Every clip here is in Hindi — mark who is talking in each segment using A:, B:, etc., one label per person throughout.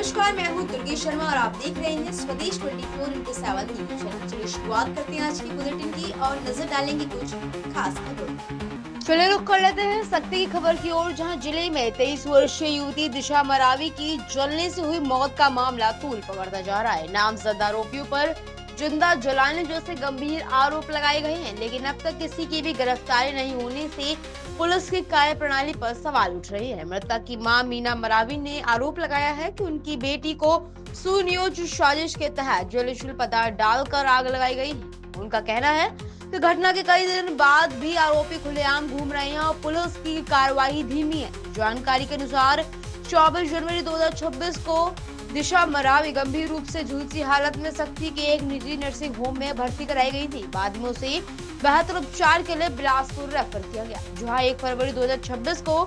A: नमस्कार, मैं हूँ दुर्गे शर्मा और आप देख रहे हैं स्वदेश 24x7 न्यूज। चलिए शुरुआत करते हैं आज की बुलेटिन की और नजर डालेंगे कुछ खास खबरों। चलिए रुक कर लेते हैं सख्ती की खबर की ओर, जहां जिले में 23 वर्षीय युवती दिशा मरावी की जलने से हुई मौत का मामला तूल पकड़ता जा रहा है। नामजद आरोपियों पर जिंदा जलाने जैसे गंभीर आरोप लगाए गए हैं, लेकिन अब तक किसी की भी गिरफ्तारी नहीं होने से पुलिस की कार्यप्रणाली पर सवाल उठ रहे हैं। मृतक की मां मीना मरावी ने आरोप लगाया है कि उनकी बेटी को सुनियोजित साजिश के तहत ज्वलनशील पदार्थ डालकर आग लगाई गई है। उनका कहना है कि घटना के कई दिन बाद भी आरोपी खुलेआम घूम रहे हैं और पुलिस की कार्रवाई धीमी है। जानकारी के अनुसार 24 जनवरी 2026 को दिशा मरावी गंभीर रूप से झुलसी हालत में सख्ती के एक निजी नर्सिंग होम में भर्ती कराई गई थी। बाद में उसे बेहतर उपचार के लिए बिलासपुर रेफर किया गया, जहां 1 फरवरी 2026 को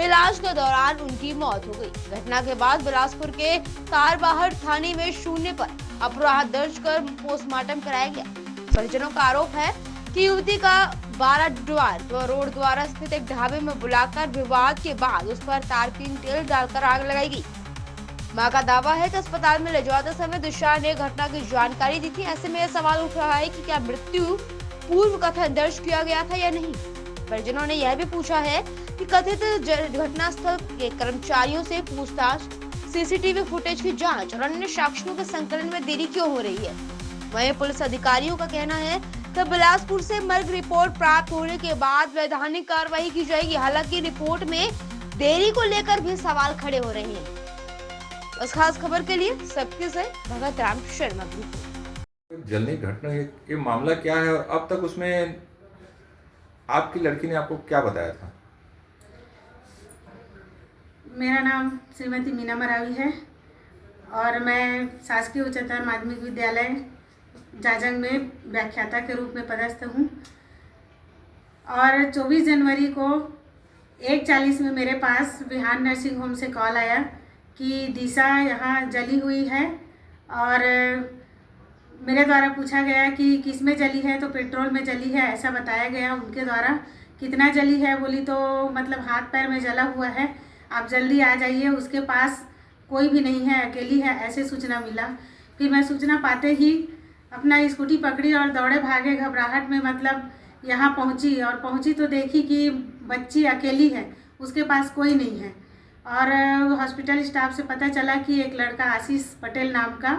A: इलाज के दौरान उनकी मौत हो गई। घटना के बाद बिलासपुर के तारबाहर थाने में शून्य पर अपराध दर्ज कर पोस्टमार्टम कराया गया। परिजनों का आरोप है कि युवती का 12 रोड द्वारा स्थित एक ढाबे में बुलाकर विवाद के बाद उस पर तारपीन तेल डालकर आग लगाई गई। मां का दावा है कि अस्पताल में ले जाते समय दिशा ने घटना की जानकारी दी थी। ऐसे में यह सवाल उठ रहा है कि क्या मृत्यु पूर्व कथन दर्ज किया गया था या नहीं। परिजनों ने यह भी पूछा है कि कथित घटनास्थल के कर्मचारियों से पूछताछ, सीसीटीवी फुटेज की जांच और अन्य साक्ष्यों के संकलन में देरी क्यों हो रही है। वहीं पुलिस अधिकारियों का कहना है कि बिलासपुर से मर्ग रिपोर्ट प्राप्त होने के बाद वैधानिक कार्रवाई की जाएगी। हालांकि रिपोर्ट में देरी को लेकर भी सवाल खड़े हो रहे हैं। इस खास खबर के लिए सबके से भगत राम शर्मा की रिपोर्ट।
B: जलने की घटना ये मामला क्या है और अब तक उसमें आपकी लड़की ने आपको क्या बताया था?
C: मेरा नाम श्रीमती मीना मरावी है और मैं शासकीय उच्चतर माध्यमिक विद्यालय जाजंग में व्याख्याता के रूप में पदस्थ हूँ। और 24 जनवरी को 1:40 में मेरे पास बिहान नर्सिंग होम से कॉल आया कि दिशा यहाँ जली हुई है और मेरे द्वारा पूछा गया कि किस में जली है, तो पेट्रोल में जली है ऐसा बताया गया उनके द्वारा। कितना जली है बोली तो मतलब हाथ पैर में जला हुआ है, आप जल्दी आ जाइए, उसके पास कोई भी नहीं है, अकेली है, ऐसे सूचना मिला। फिर मैं सूचना पाते ही अपना स्कूटी पकड़ी और दौड़े भागे घबराहट में, मतलब यहाँ पहुँची और पहुँची तो देखी कि बच्ची अकेली है, उसके पास कोई नहीं है। और हॉस्पिटल स्टाफ से पता चला कि एक लड़का आशीष पटेल नाम का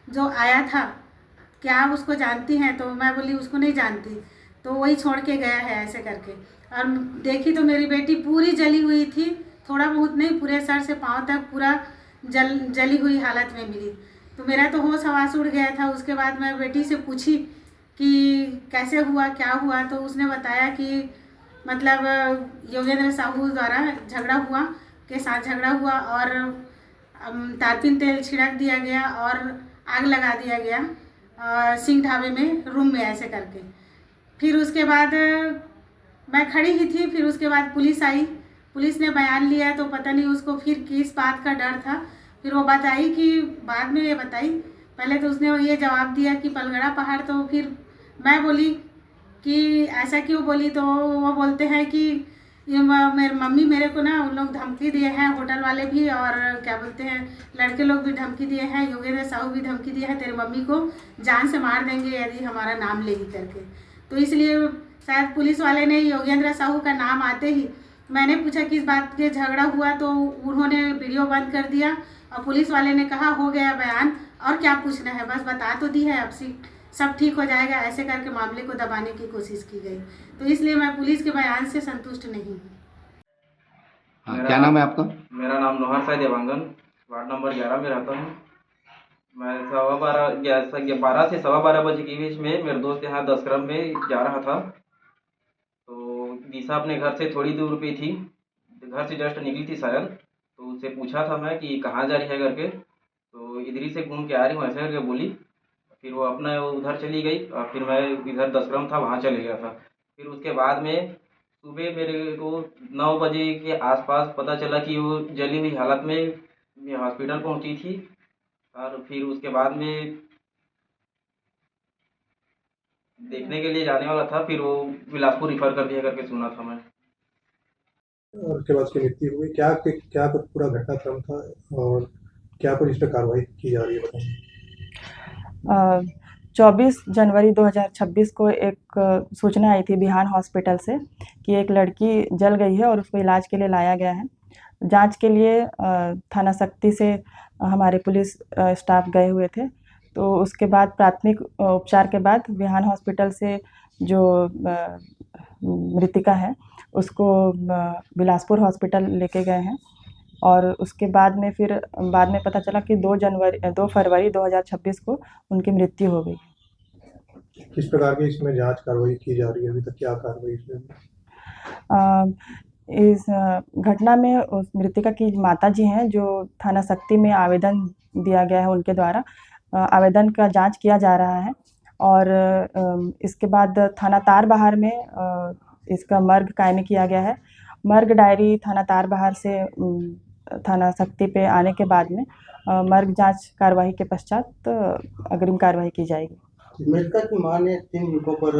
C: जो आया था, क्या आप उसको जानती हैं? तो मैं बोली उसको नहीं जानती, तो वही छोड़ के गया है ऐसे करके। और देखी तो मेरी बेटी पूरी जली हुई थी, थोड़ा बहुत नहीं, पूरे सर से पाँव तक पूरा जली हुई हालत में मिली। तो मेरा तो होश हवास उड़ गया था। उसके बाद मैं बेटी से पूछी कि कैसे हुआ, क्या हुआ, तो उसने बताया कि मतलब योगेंद्र साहू द्वारा झगड़ा हुआ और तारपीन तेल छिड़क दिया गया और आग लगा दिया गया सिंह ढाबे में रूम में ऐसे करके। फिर उसके बाद मैं खड़ी ही थी, फिर उसके बाद पुलिस आई, पुलिस ने बयान लिया तो पता नहीं उसको फिर किस बात का डर था। फिर वो बताई कि बाद में ये बताई, पहले तो उसने ये जवाब दिया कि पलगड़ा पहाड़। तो फिर मैं बोली कि ऐसा क्यों बोली, तो वो बोलते हैं कि ये मेरे मम्मी मेरे को ना उन लोग धमकी दिए हैं, होटल वाले भी और क्या बोलते हैं लड़के लोग भी धमकी दिए हैं, योगेंद्र साहू भी धमकी दिए हैं, तेरे मम्मी को जान से मार देंगे यदि हमारा नाम लेगी करके। तो इसलिए शायद पुलिस वाले ने योगेंद्र साहू का नाम आते ही मैंने पूछा किस बात के झगड़ा हुआ, तो उन्होंने वीडियो बंद कर दिया और पुलिस वाले ने कहा हो गया बयान, और क्या पूछना है, बस बता तो दी है, अब सब ठीक हो जाएगा, ऐसे करके मामले को दबाने की कोशिश की गई। तो इसलिए मैं पुलिस के बयान से संतुष्ट नहीं हूँ।
D: क्या नाम है आपका?
E: मेरा नाम नौहर साई देवांगन, वार्ड नंबर 11 में रहता हूँ। मैं 12 से 12:15 बजे के बीच में मेरे दोस्त यहाँ 10 क्रम में जा रहा था। तो दिशा अपने घर से थोड़ी दूर पे थी, घर से जस्ट निकली थी शायद। तो उससे पूछा था मैं कि कहाँ जा रही है करके, तो इधर ही से घूम के आ रही हूँ ऐसे करके बोली। फिर वो अपना उधर चली गई और फिर मैं इधर 10 क्रम था वहाँ चले गया था। फिर उसके बाद में सुबह मेरे को 9 बजे के आसपास पता चला कि वो जली हुई हालत में हॉस्पिटल पहुंची थी। और फिर उसके बाद में देखने के लिए जाने वाला था, फिर वो बिलासपुर रिफर कर दिया करके सुना था मैं।
F: और उसके बाद उसकी मृत्यु हुई। क्या क्या कुछ पूरा घटनाक्रम था और क्या कुछ इस पर कार्रवाई की जा रही है बताइए।
G: 24 जनवरी 2026 को एक सूचना आई थी बिहान हॉस्पिटल से कि एक लड़की जल गई है और उसको इलाज के लिए लाया गया है। जांच के लिए थाना शक्ति से हमारे पुलिस स्टाफ गए हुए थे। तो उसके बाद प्राथमिक उपचार के बाद बिहान हॉस्पिटल से जो मृतिका है उसको बिलासपुर हॉस्पिटल लेके गए हैं और उसके बाद में पता चला कि 2 फरवरी 2026 को उनकी मृत्यु हो गई।
F: किस प्रकार की इसमें जांच कार्रवाई की जा रही है, अभी तक क्या कार्रवाई इसमें?
G: इस घटना में उस मृतिका की माताजी हैं जो थाना शक्ति में आवेदन दिया गया है उनके द्वारा आवेदन का जांच किया जा रहा है और इसके बाद थाना तारबहार में इसका मर्ग कायमी किया गया है। मर्ग डायरी थाना तारबहार से थाना शक्ति पे आने के बाद में मर्ग जांच कार्रवाई के पश्चात अग्रिम कार्रवाई की जाएगी।
H: मृतका की मां ने 3 युवकों पर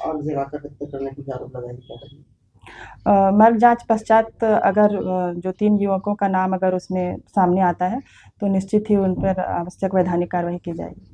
H: आग जलाकर हत्या करने की आरोप लगाई, क्या करेंगे?
G: मर्ग जांच पश्चात अगर जो 3 युवकों का नाम अगर उसमें सामने आता है तो निश्चित ही उन पर आवश्यक वैधानिक कार्रवाई की जाएगी।